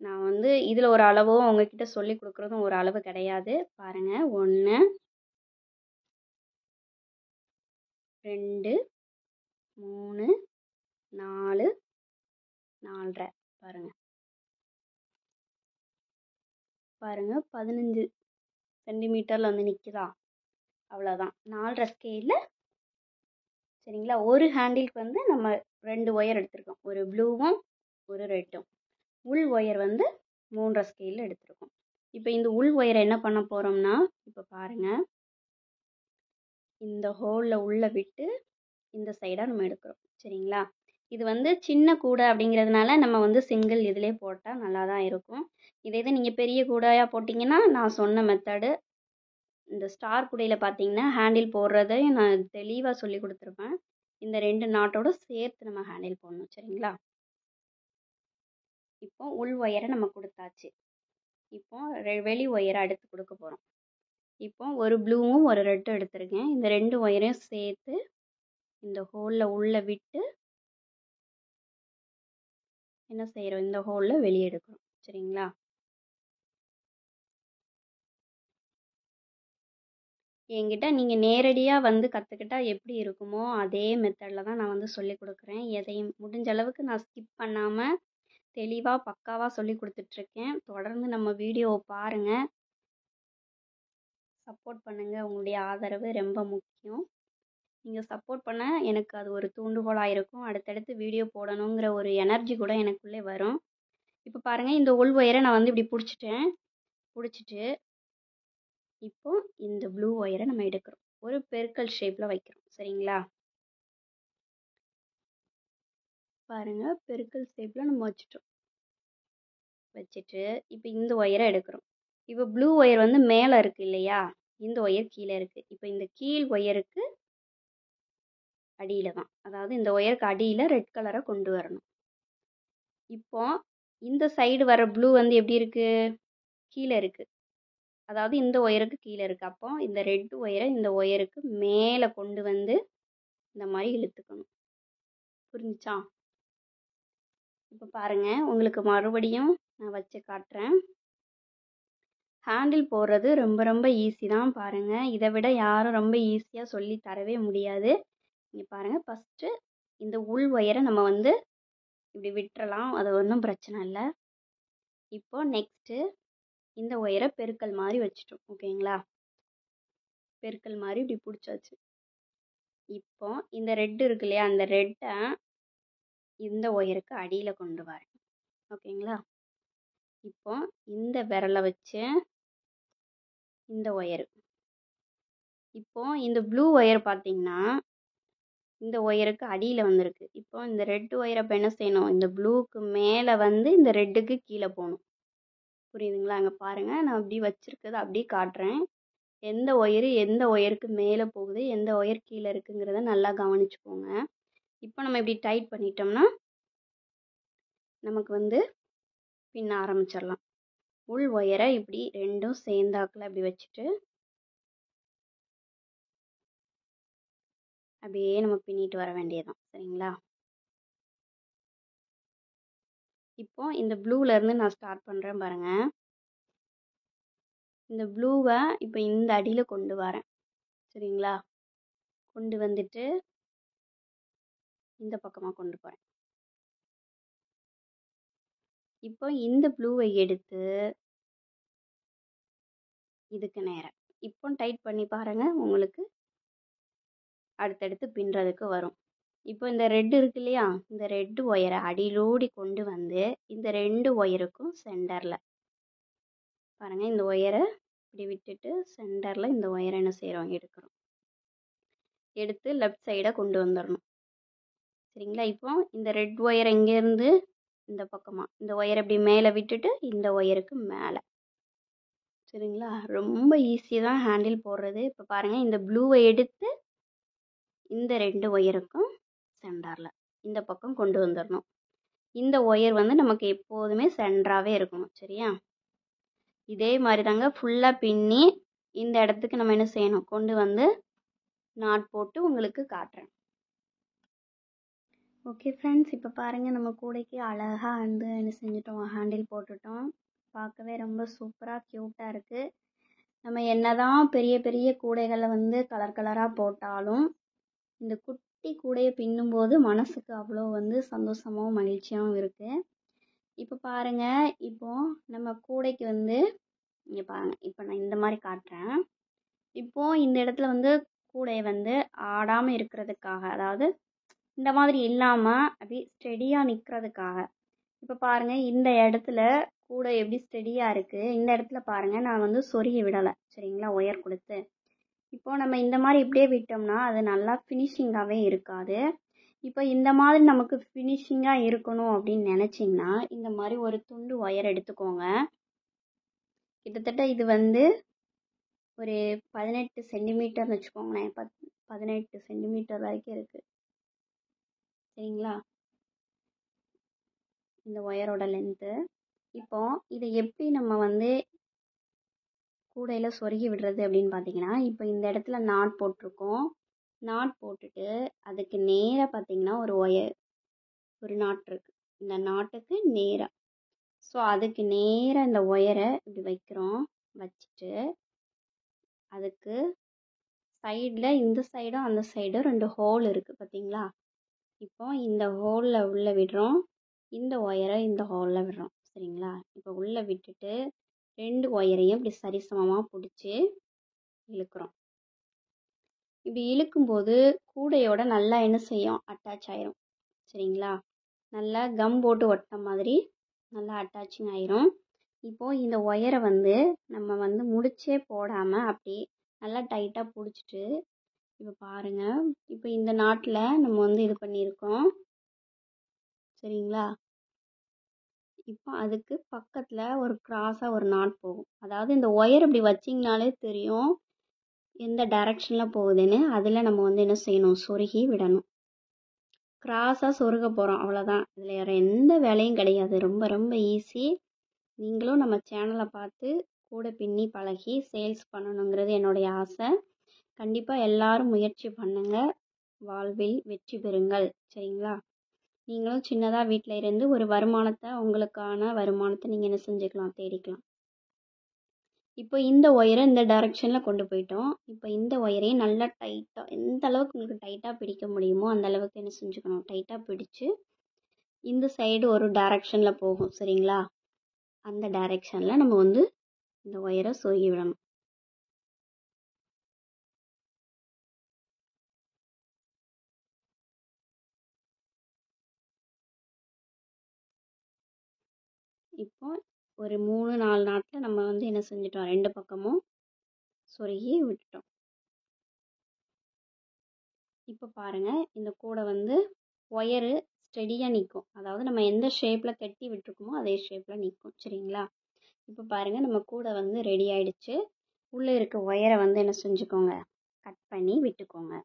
நான் வந்து இதில் ஒரு அளவும் உங்ககிட்ட சொல்லி கொடுக்குறதும் ஒரு அளவு கிடையாது. பாருங்கள், 1 2 3 4 4.5 பாருங்கள் 15 சென்டிமீட்டரில் வந்து நிற்குதா? அவ்வளோதான். 4.5 ஸ்கேலில். சரிங்களா? ஒரு ஹேண்டிலுக்கு வந்து நம்ம 2 ஒயர் எடுத்திருக்கோம். ஒரு ப்ளூவும் ஒரு ரெட்டும். உள் ஒயர் வந்து 3.5 ஸ்கேலில் எடுத்திருக்கோம். இப்போ இந்த உள் ஒயரை என்ன பண்ண போகிறோம்னா, இப்போ பாருங்கள், இந்த ஹோலில் உள்ளே விட்டு இந்த சைடாக நம்ம எடுக்கிறோம். சரிங்களா? இது வந்து சின்ன கூடை அப்படிங்கிறதுனால நம்ம வந்து சிங்கிள் இதிலே போட்டால் நல்லா தான் இருக்கும். இதே நீங்கள் பெரிய கூடையாக போட்டிங்கன்னா நான் சொன்ன மெத்தடு, இந்த ஸ்டார் கூடையில் பார்த்தீங்கன்னா ஹேண்டில் போடுறதை நான் தெளிவாக சொல்லி கொடுத்துருப்பேன். இந்த 2 நாட்டோட சேர்த்து நம்ம ஹேண்டில் போடணும். சரிங்களா? இப்போ உள் ஒயரை நம்ம கொடுத்தாச்சு. இப்போ வெளி ஒயரை அடுத்து கொடுக்க போகிறோம். இப்போ ஒரு ப்ளூவும் ஒரு ரெட்டும் எடுத்திருக்கேன். இந்த 2 ஒயரையும் சேர்த்து இந்த ஹோலில் உள்ளே விட்டு என்ன செய்கிறோம், இந்த ஹோலில் வெளியே எடுக்கிறோம். சரிங்களா? என்கிட்ட நீங்கள் நேரடியாக வந்து கற்றுக்கிட்டா எப்படி இருக்குமோ அதே மெத்தடில் தான் நான் வந்து சொல்லி கொடுக்குறேன். எதையும் முடிஞ்ச அளவுக்கு நான் ஸ்கிப் பண்ணாமல் தெளிவாக பக்காவாக சொல்லி கொடுத்துட்ருக்கேன். தொடர்ந்து நம்ம வீடியோவை பாருங்கள், சப்போர்ட் பண்ணுங்கள். உங்களுடைய ஆதரவு ரொம்ப முக்கியம். நீங்கள் சப்போர்ட் பண்ண எனக்கு அது ஒரு தூண்டுகோலாக இருக்கும். அடுத்தடுத்து வீடியோ போடணுங்கிற ஒரு எனர்ஜி கூட எனக்குள்ளே வரும். இப்போ பாருங்கள், இந்த உள் ஒயரை நான் வந்து இப்படி பிடிச்சிட்டு இப்போ இந்த ப்ளூ ஒயரை நம்ம எடுக்கிறோம். ஒரு பெருக்கல் ஷேப்பில் வைக்கிறோம். சரிங்களா? பாருங்கள், பெருக்கல் ஷேப்பில் நம்ம வச்சுட்டு இப்போ இந்த ஒயரை எடுக்கிறோம். இப்போ ப்ளூ ஒயர் வந்து மேலே இருக்குது இல்லையா, இந்த ஒயர் கீழே இருக்குது. இப்போ இந்த கீழ் ஒயருக்கு அடியில் தான், அதாவது இந்த ஒயருக்கு அடியில் ரெட் கலரை கொண்டு வரணும். இப்போ இந்த சைடு வர ப்ளூ வந்து எப்படி இருக்குது, கீழே இருக்குது. அதாவது இந்த ஒயருக்கு கீழே இருக்குது. அப்போ இந்த ரெட் ஒயரை இந்த ஒயருக்கு மேலே கொண்டு வந்து இந்த மாதிரி இழுத்துக்கணும். புரிஞ்சுச்சா? இப்போ பாருங்கள், உங்களுக்கு மறுபடியும் நான் வச்சு காட்டுறேன். ஹேண்டில் போடுறது ரொம்ப ரொம்ப ஈஸி தான். பாருங்கள், இதை விட யாரும் ரொம்ப ஈஸியாக சொல்லி தரவே முடியாது. இங்கே பாருங்கள், ஃபஸ்ட்டு இந்த உள் ஒயரை நம்ம வந்து இப்படி விட்டுறலாம், அது ஒன்றும் பிரச்சனை இல்லை. இப்போ நெக்ஸ்ட்டு இந்த ஒயரை பெருக்கல் மாதிரி வச்சுட்டோம். ஓகேங்களா? பெருக்கல் மாதிரி இப்படி பிடிச்சாச்சு. இப்போ இந்த ரெட்டு இருக்கு இல்லையா, அந்த ரெட்டை இந்த ஒயருக்கு அடியில் கொண்டு வரேன். ஓகேங்களா? இப்போ இந்த விரலை வச்சு இந்த ஒயரு, இப்போ இந்த ப்ளூ ஒயர் பார்த்தீங்கன்னா இந்த ஒயருக்கு அடியில் வந்திருக்கு. இப்போ இந்த ரெட் ஒயரை இப்போ என்ன செய்யணும், இந்த ப்ளூக்கு மேலே வந்து இந்த ரெட்டுக்கு கீழே போகணும். புரியுதுங்களா? அங்கே பாருங்கள், நான் அப்படி வச்சுருக்கதை அப்படியே காட்டுறேன். எந்த ஒயரு எந்த ஒயருக்கு மேலே போகுது, எந்த ஒயர் கீழே இருக்குங்கிறத நல்லா கவனிச்சுக்கோங்க. இப்போ நம்ம இப்படி டைட் பண்ணிட்டோம்னா நமக்கு வந்து பின்ன ஆரம்பிச்சிடலாம். உள் ஒயரை இப்படி ரெண்டும் சேர்ந்தாக்கில் அப்படி வச்சுட்டு அப்படியே நம்ம பின்னிட்டு வர வேண்டியதுதான். சரிங்களா? இப்போ இந்த ப்ளூலேருந்து நான் ஸ்டார்ட் பண்ணுறேன் பாருங்க. இந்த ப்ளூவை இப்போ இந்த அடியில் கொண்டு வரேன். சரிங்களா? கொண்டு வந்துட்டு இந்த பக்கமாக கொண்டு போகிறேன். இப்போ இந்த ப்ளூவை எடுத்து இதுக்கு நேரம் இப்போ டைட் பண்ணி பாருங்க, உங்களுக்கு அடுத்தடுத்து பின்னுறதுக்கு வரும். இப்போ இந்த ரெட் இருக்கு இல்லையா, இந்த ரெட்டு ஒயரை அடியிலோடி கொண்டு வந்து இந்த 2 ஒயருக்கும் சென்டரில் பாருங்க, இந்த ஒயரை இப்படி விட்டுட்டு சென்டரில் இந்த ஒயரை என்ன செய்கிறோம், எடுக்கிறோம். எடுத்து லெஃப்ட் சைடை கொண்டு வந்துடணும். சரிங்களா? இப்போ இந்த ரெட் ஒயரை இங்கேருந்து இந்த பக்கமாக இந்த ஒயரை இப்படி மேலே விட்டுட்டு இந்த ஒயருக்கு மேலே. சரிங்களா? ரொம்ப ஈஸி தான் ஹேண்டில் போடுறது. இப்போ பாருங்கள், இந்த ப்ளூவை எடுத்து இந்த 2 ஒயருக்கும் சென்டரில் இந்த பக்கம் கொண்டு வந்துடணும். இந்த ஒயர் வந்து நமக்கு எப்போதுமே சென்டராகவே இருக்கணும். சரியா? இதே மாதிரி தாங்க ஃபுல்லாக பின்னி இந்த இடத்துக்கு நம்ம என்ன செய்யணும், கொண்டு வந்து நாட் போட்டு உங்களுக்கு காட்டுறேன். ஓகே ஃப்ரெண்ட்ஸ், இப்போ பாருங்கள், நம்ம கூடைக்கு அழகாக வந்து என்ன செஞ்சிட்டோம், ஹேண்டில் போட்டுட்டோம். பார்க்கவே ரொம்ப சூப்பராக க்யூட்டாக இருக்குது. நம்ம என்னதான் பெரிய பெரிய கூடைகளை வந்து கலர் கலராக போட்டாலும் இந்த குட்டி கூடையை பின்னும்போது மனசுக்கு அவ்வளோ வந்து சந்தோஷமாகவும் மகிழ்ச்சியாகவும் இருக்குது. இப்போ பாருங்கள், இப்போ நம்ம கூடைக்கு வந்து இங்கே பாருங்கள், இப்போ நான் இந்த மாதிரி காட்டுறேன். இப்போது இந்த இடத்துல வந்து கூடையை வந்து ஆடாமல் இருக்கிறதுக்காக, அதாவது இந்த மாதிரி இல்லாமல் அப்படி ஸ்டெடியாக நிற்கிறதுக்காக இப்போ பாருங்கள், இந்த இடத்துல கூடை எப்படி ஸ்டெடியாக இருக்குது. இந்த இடத்துல பாருங்கள், நான் வந்து சொருகி விடலை. சரிங்களா? ஒயர் கொடுத்து இப்போது நம்ம இந்த மாதிரி இப்படியே விட்டோம்னா அது நல்லா ஃபினிஷிங்காகவே இருக்காது. இப்போ இந்த மாதிரி நமக்கு ஃபினிஷிங்காக இருக்கணும் அப்படின்னு நினச்சிங்கன்னா இந்த மாதிரி ஒரு துண்டு ஒயர் எடுத்துக்கோங்க. கிட்டத்தட்ட இது வந்து ஒரு 18 சென்டிமீட்டர்னு வச்சுக்கோங்களேன். 18 சென்டிமீட்டர் வரைக்கும் இருக்குது. சரிங்களா? இந்த ஒயரோட லென்த்து. இப்போ இதை எப்படி நம்ம வந்து கூடையில் சொருகி விடுறது அப்படின்னு பார்த்தீங்கன்னா, இப்போ இந்த இடத்துல நாட் போட்டிருக்கோம். நாட் போட்டுட்டு அதுக்கு நேராக பார்த்தீங்கன்னா ஒரு நாட் இருக்குது. இந்த நாட்டுக்கு நேராக ஸோ அதுக்கு நேராக இந்த ஒயரை இப்படி வைக்கிறோம். வச்சுட்டு அதுக்கு சைடில் இந்த சைடும் அந்த சைடும் 2 ஹோல் இருக்குது பார்த்தீங்களா? இப்போ இந்த ஹோலில் உள்ளே விடுறோம், இந்த ஒயரை இந்த ஹோலில் விடுறோம். சரிங்களா? இப்போ உள்ளே விட்டுட்டு 2 ஒயரையும் இப்படி சரிசமமாக பிடிச்சி இழுக்கிறோம். இப்படி இழுக்கும்போது கூடையோட நல்லா என்ன செய்யும், அட்டாச் ஆயிரும். சரிங்களா? நல்லா கம் போட்டு ஒட்ட மாதிரி நல்லா அட்டாச்சிங் ஆயிரும். இப்போது இந்த ஒயரை வந்து நம்ம வந்து முடிச்சே போடாமல் அப்படி நல்லா டைட்டாக பிடிச்சிட்டு இப்போ பாருங்கள், இப்போ இந்த நாட்டில் நம்ம வந்து இது பண்ணியிருக்கோம். சரிங்களா? இப்போ அதுக்கு பக்கத்தில் ஒரு கிராஸாக ஒரு நாட் போகும். அதாவது இந்த ஒயர் இப்படி வச்சிங்கனாலே தெரியும் எந்த டைரக்ஷனில் போகுதுன்னு. அதில் நம்ம வந்து என்ன செய்யணும், சொருகி விடணும். கிராஸாக சொருக போகிறோம், அவ்வளோதான். இதில் வேறு எந்த வேலையும் கிடையாது. ரொம்ப ரொம்ப ஈஸி. நீங்களும் நம்ம சேனலை பார்த்து கூட பின்னி பழகி சேல்ஸ் பண்ணணுங்கிறது என்னுடைய ஆசை. கண்டிப்பாக எல்லாரும் முயற்சி பண்ணுங்கள். வாழ்வில் வெற்றி பெறுங்கள். சரிங்களா? நீங்களும் சின்னதாக வீட்டில் இருந்து ஒரு வருமானத்தை, உங்களுக்கான வருமானத்தை நீங்கள் என்ன செஞ்சுக்கலாம், தேடிக்கலாம். இப்போ இந்த ஒயரை இந்த டைரெக்ஷனில் கொண்டு போயிட்டோம். இப்போ இந்த ஒயரையும் நல்லா டைட்டாக, எந்த அளவுக்கு உங்களுக்கு டைட்டாக பிடிக்க முடியுமோ அந்த அளவுக்கு என்ன செஞ்சுக்கணும், டைட்டாக பிடிச்சி இந்த சைடு ஒரு டைரெக்ஷனில் போகும். சரிங்களா? அந்த டைரெக்ஷனில் நம்ம வந்து இந்த ஒயரை சொருகி விடணும். இப்போ ஒரு 3-4 நாட்டில் நம்ம வந்து என்ன செஞ்சிட்டோம், 2 பக்கமும் சொருகி விட்டுட்டோம். இப்போ பாருங்கள், இந்த கூடை வந்து ஒயரு ஸ்டெடியாக நிற்கும். அதாவது நம்ம எந்த ஷேப்பில் கட்டி விட்டுருக்கோமோ அதே ஷேப்பில் நிற்கும். சரிங்களா? இப்போ பாருங்கள், நம்ம கூடை வந்து ரெடி ஆகிடுச்சு. உள்ளே இருக்க ஒயரை வந்து என்ன செஞ்சுக்கோங்க, கட் பண்ணி விட்டுக்கோங்க.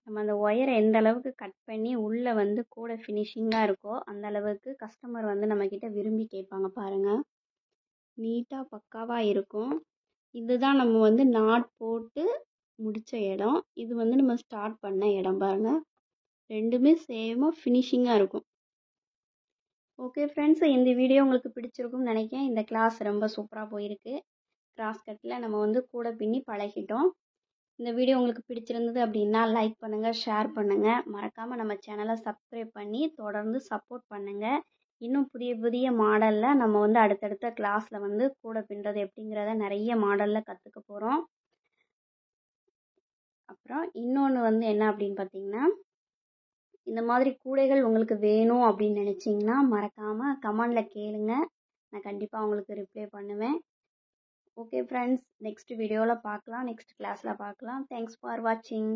நம்ம அந்த ஒயரை எந்த அளவுக்கு கட் பண்ணி உள்ளே வந்து கூடை ஃபினிஷிங்காக இருக்கோ அந்த அளவுக்கு கஸ்டமர் வந்து நம்மக்கிட்ட விரும்பி கேட்பாங்க. பாருங்கள், நீட்டாக பக்காவாக இருக்கும். இதுதான் நம்ம வந்து நாட் போட்டு முடித்த இடம், இது வந்து நம்ம ஸ்டார்ட் பண்ண இடம் பாருங்கள். ரெண்டுமே சேமாக ஃபினிஷிங்காக இருக்கும். ஓகே ஃப்ரெண்ட்ஸ், இந்த வீடியோ உங்களுக்கு பிடிச்சிருக்கும்னு நினைக்கிறேன். இந்த கிளாஸ் ரொம்ப சூப்பராக போயிருக்கு. கிராஸ் கட்டில் நம்ம வந்து கூட பின்னி பழகிட்டோம். இந்த வீடியோ உங்களுக்கு பிடிச்சிருந்தது அப்படின்னா லைக் பண்ணுங்கள், ஷேர் பண்ணுங்கள். மறக்காமல் நம்ம சேனலை சப்ஸ்கிரைப் பண்ணி தொடர்ந்து சப்போர்ட் பண்ணுங்கள். இன்னும் புதிய புதிய மாடலில் நம்ம வந்து அடுத்தடுத்த கிளாஸில் வந்து கூட பின்னுறது எப்படிங்கிறத நிறைய மாடலில் கற்றுக்க போகிறோம். அப்புறம் இன்னொன்று வந்து என்ன அப்படின்னு பார்த்தீங்கன்னா, இந்த மாதிரி கூடைகள் உங்களுக்கு வேணும் அப்படின்னு நினச்சிங்கன்னா மறக்காமல் கமெண்டில் கேளுங்க. நான் கண்டிப்பாக உங்களுக்கு ரிப்ளை பண்ணுவேன். ஓகே ஃப்ரெண்ட்ஸ், நெக்ஸ்ட் வீடியோவில் பார்க்கலாம், நெக்ஸ்ட் கிளாஸில் பார்க்கலாம். தேங்க்ஸ் ஃபார் வாட்சிங்.